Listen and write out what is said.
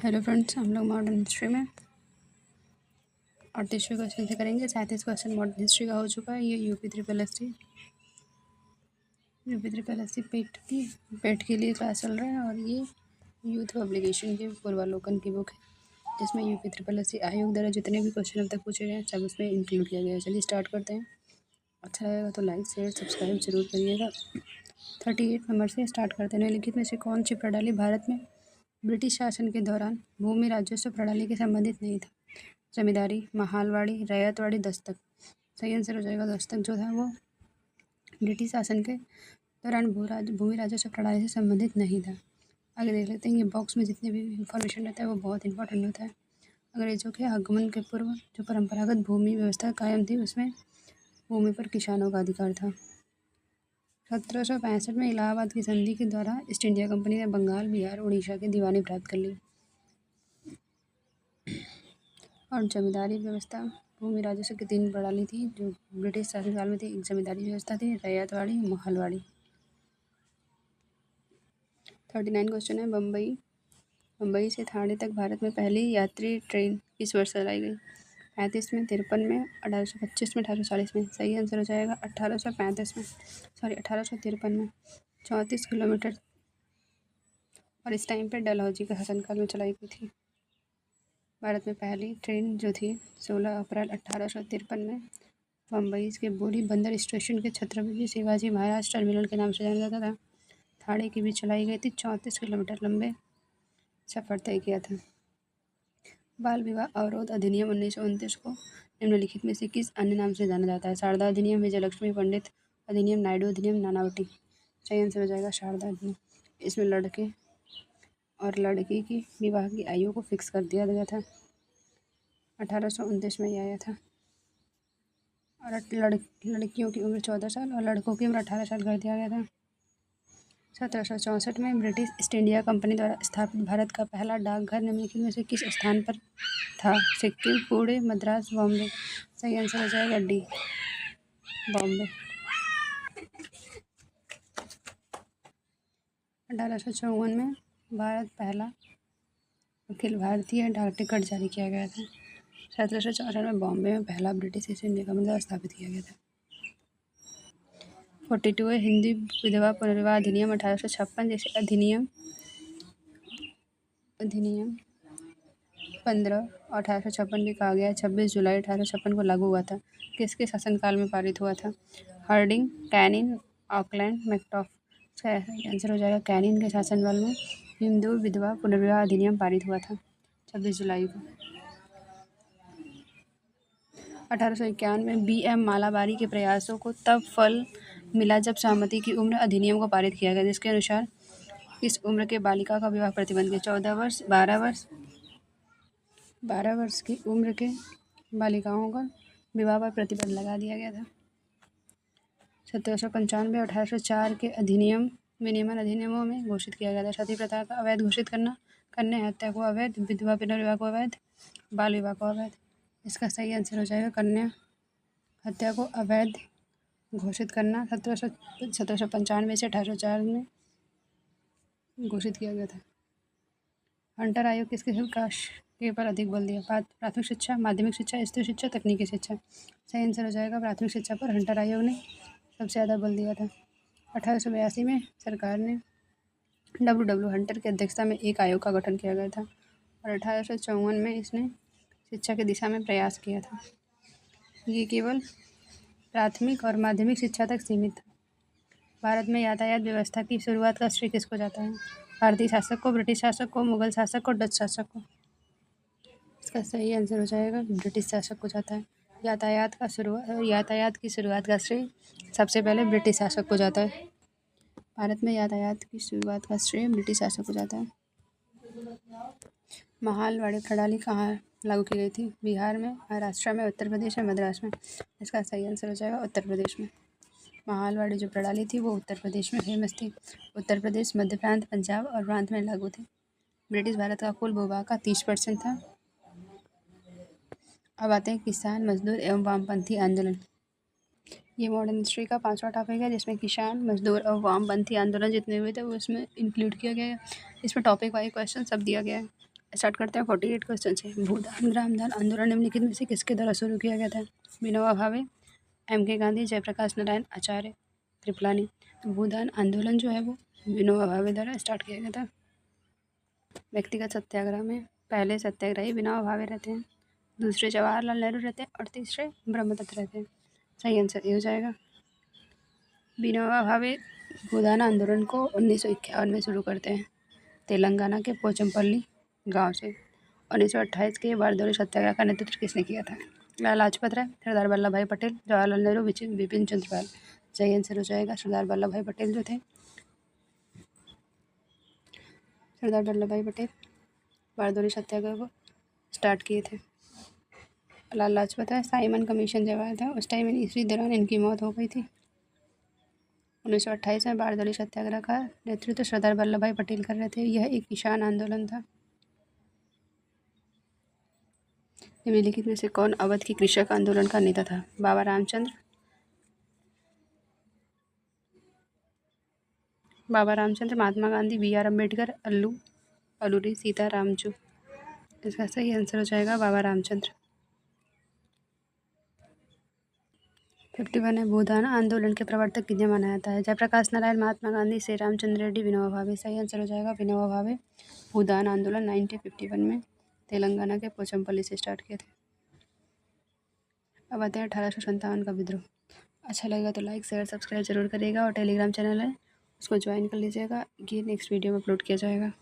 Hello friends, हम लोग modern history में 38वें क्वेश्चन से करेंगे। 37 क्वेश्चन मॉडर्न हिस्ट्री का हो चुका है। ये यूपी 3 पेट के लिए क्लास चल रहा है और ये यूथ पब्लिकेशन के पूर्वालोकन की बुक है, जिसमें यूपी 3 आयोग द्वारा जितने भी क्वेश्चन अब तक पूछे गए हैं सब उसमें इंक्लूड किया गया है। चलिए स्टार्ट करते हैं। अच्छा लगेगा तो लाइक शेयर सब्सक्राइब जरूर करिएगा। 38 नंबर से स्टार्ट करते हैं। निम्नलिखित में से कौन सी प्रणाली भारत में ब्रिटिश शासन के दौरान भूमि राजस्व प्रणाली के संबंधित नहीं था? जमींदारी, महालवाड़ी, रैयतवाड़ी, दस्तक। सही आंसर हो जाएगा दस्तक जो था वो ब्रिटिश शासन के दौरान भूमि राजस्व प्रणाली से संबंधित नहीं था। आगे देख लेते हैं। ये बॉक्स में जितने भी इंफॉर्मेशन रहता है वो बहुत इंपॉर्टेंट होता है। अंग्रेजों के आगमन के पूर्व जो परंपरागत भूमि व्यवस्था कायम थी उसमें भूमि पर किसानों का अधिकार था। 1765 में इलाहाबाद की संधि के द्वारा ईस्ट इंडिया कंपनी ने बंगाल, बिहार, उड़ीसा की दीवानी प्राप्त कर ली। और जमींदारी व्यवस्था भूमि राजस्व की 3 प्रणाली थी जो ब्रिटिश शासनकाल में थी। एक जमींदारी व्यवस्था थी, रैयतवाड़ी, महालवाड़ी। 39 क्वेश्चन है। मुंबई से ठाणे तक भारत में पहली यात्री ट्रेन किस वर्ष चलाई गई? 35 में, 53 में, 1825 में, 1840 में। सही आंसर हो जाएगा 1853 में 34 किलोमीटर, और इस टाइम पर डलहौजी के शासनकाल में चलाई गई थी। भारत में पहली ट्रेन जो थी 16 अप्रैल 1853 में मुंबई के बोरी बंदर स्टेशन के छत्रपति शिवाजी महाराज टर्मिनल के नाम से जाना जाता था ठाणे के बीच चलाई गई थी। 34 किलोमीटर लंबे सफर तय किया था। बाल विवाह अवरोध अधिनियम 1929 को निम्नलिखित में से किस अन्य नाम से जाना जाता है? शारदा अधिनियम, विजयलक्ष्मी पंडित अधिनियम, नायडू अधिनियम, नानावटी। सही आंसर हो जाएगा शारदा अधिनियम। इसमें लड़के और लड़की की विवाह की आयु को फिक्स कर दिया गया था। 1829 में यह आया था। और लड़कियों की उम्र 14 साल और लड़कों की उम्र 18 साल कर दिया गया था। 1764 में ब्रिटिश ईस्ट इंडिया कंपनी द्वारा स्थापित भारत का पहला डाकघर निम्नलिखित में से किस स्थान पर था? सिक्किम, पुणे, मद्रास, बॉम्बे। सही आंसर हो जाएगा डी, बॉम्बे। 1854 में भारत पहला अखिल भारतीय डाक टिकट जारी किया गया था। 1764 में बॉम्बे में पहला ब्रिटिश ईस्ट इंडिया कंपनी द्वारा स्थापित किया गया था। 42 हिंदी विधवा पुनर्विवाह अधिनियम 1856 जैसे अधिनियम 15 1856 में कहा गया 26 जुलाई 1856 को लागू हुआ था। किसके शासनकाल में पारित हुआ था? Harding, Canning, Auckland, Metcalfe. इसका आंसर हो जाएगा कैनिंग के शासनकाल में हिंदू विधवा पुनर्विवाह अधिनियम पारित हुआ था 26 जुलाई को। 1851 में B.M. मालाबारी के प्रयासों को तब फल मिला जब सहमति की उम्र अधिनियम को पारित किया गया, जिसके अनुसार इस उम्र के बालिका का विवाह प्रतिबंध किया। 14 वर्ष, 12 वर्ष की उम्र के बालिकाओं का विवाह पर प्रतिबंध लगा दिया गया था। 1795 1804 के विनियमन अधिनियमों में घोषित किया गया था। सती प्रथा का अवैध घोषित करना, कन्या हत्या को अवैध, विधवा पुनर्विवाह को अवैध, बाल विवाह को अवैध। इसका सही आंसर हो जाएगा कन्या हत्या को अवैध घोषित करना 1795 से 1804 में घोषित किया गया था। हंटर आयोग किसके विकास के पर अधिक बल दिया? प्राथमिक शिक्षा, माध्यमिक शिक्षा, स्त्री शिक्षा, तकनीकी शिक्षा। सही आंसर हो जाएगा प्राथमिक शिक्षा पर हंटर आयोग ने सबसे ज़्यादा बल दिया था। 1882 में सरकार ने W. हंटर की अध्यक्षता में एक आयोग का गठन किया गया था और 1854 में इसने शिक्षा की दिशा में प्रयास किया था। ये केवल प्राथमिक और माध्यमिक शिक्षा तक सीमित था। भारत में यातायात व्यवस्था की शुरुआत का श्रेय किसको जाता है? भारतीय शासक को, ब्रिटिश शासक को, मुगल शासक को, डच शासक को। इसका सही आंसर हो जाएगा ब्रिटिश शासक को जाता है। यातायात की शुरुआत का श्रेय सबसे पहले ब्रिटिश शासक को जाता है। भारत में यातायात की शुरुआत का श्रेय ब्रिटिश शासक को जाता है। महालवाड़ी प्रणाली कहाँ लागू की गई थी? बिहार में, महाराष्ट्र में, उत्तर प्रदेश में, मद्रास में। इसका सही आंसर हो जाएगा उत्तर प्रदेश में। महालवाड़ी जो प्रणाली थी वो उत्तर प्रदेश में फेमस थी। उत्तर प्रदेश, मध्य प्रांत, पंजाब और प्रांत में लागू थी। ब्रिटिश भारत का कुल भूभाग का 30% था। अब आते हैं किसान, मजदूर एवं वामपंथी आंदोलन। ये मॉडर्न हिस्ट्री का 5वां टॉपिक है जिसमें किसान, मजदूर और वामपंथी आंदोलन जितने हुए थे वो इसमें इंक्लूड किया गया है। इसमें टॉपिक वाइज क्वेश्चन सब दिया गया है। स्टार्ट करते हैं 48 क्वेश्चन से। भूदान ग्रामदान आंदोलन निम्नलिखित में से किसके द्वारा शुरू किया गया था? विनोबा भावे, M.K. गांधी, जयप्रकाश नारायण आचार्य, कृपलानी। तो भूदान आंदोलन जो है वो विनोबा भावे द्वारा स्टार्ट किया गया था। व्यक्तिगत सत्याग्रह में पहले सत्याग्रही विनोबा भावे रहते हैं, दूसरे जवाहरलाल नेहरू रहते हैं और तीसरे ब्रह्मदत्त रहते हैं। सही आंसर ये हो जाएगा। विनोबा भावे भूदान आंदोलन को 1951 में शुरू करते हैं तेलंगाना के पोचमपल्ली गांव से। 1928 के बारदौली सत्याग्रह का नेतृत्व किसने किया था? लाला लाजपत राय, सरदार वल्लभ भाई पटेल, जवाहरलाल नेहरू, बिपिन चंद्र पाल। सही आंसर हो जाएगा सरदार वल्लभ भाई पटेल जो थे। सरदार वल्लभ भाई पटेल बारदौली सत्याग्रह को स्टार्ट किए थे। लाला लाजपत राय साइमन कमीशन जब आया था उस टाइम इसी दौरान इनकी मौत हो गई थी। 1928 में बारदौली सत्याग्रह का नेतृत्व सरदार वल्लभ भाई पटेल कर रहे थे। यह एक किसान आंदोलन था। निम्नलिखित में से कौन अवध की कृषक आंदोलन का नेता था? बाबा रामचंद्र, महात्मा गांधी, B.R. अम्बेडकर, अलूरी सीतारामजू। इसका सही आंसर हो जाएगा बाबा रामचंद्र। 51 है। भूदान आंदोलन के प्रवर्तक किन्हें माना जाता है? जयप्रकाश नारायण, महात्मा गांधी, श्री रामचंद्र रेड्डी, विनोबा भावे। सही आंसर हो जाएगा विनोबा भावे। भूदान आंदोलन 1951 में तेलंगाना के पोचमपल्ली से स्टार्ट किए थे। अब आते हैं 1857 का विद्रोह। अच्छा लगेगा तो लाइक शेयर सब्सक्राइब जरूर करिएगा और टेलीग्राम चैनल है उसको ज्वाइन कर लीजिएगा। ये नेक्स्ट वीडियो में अपलोड किया जाएगा।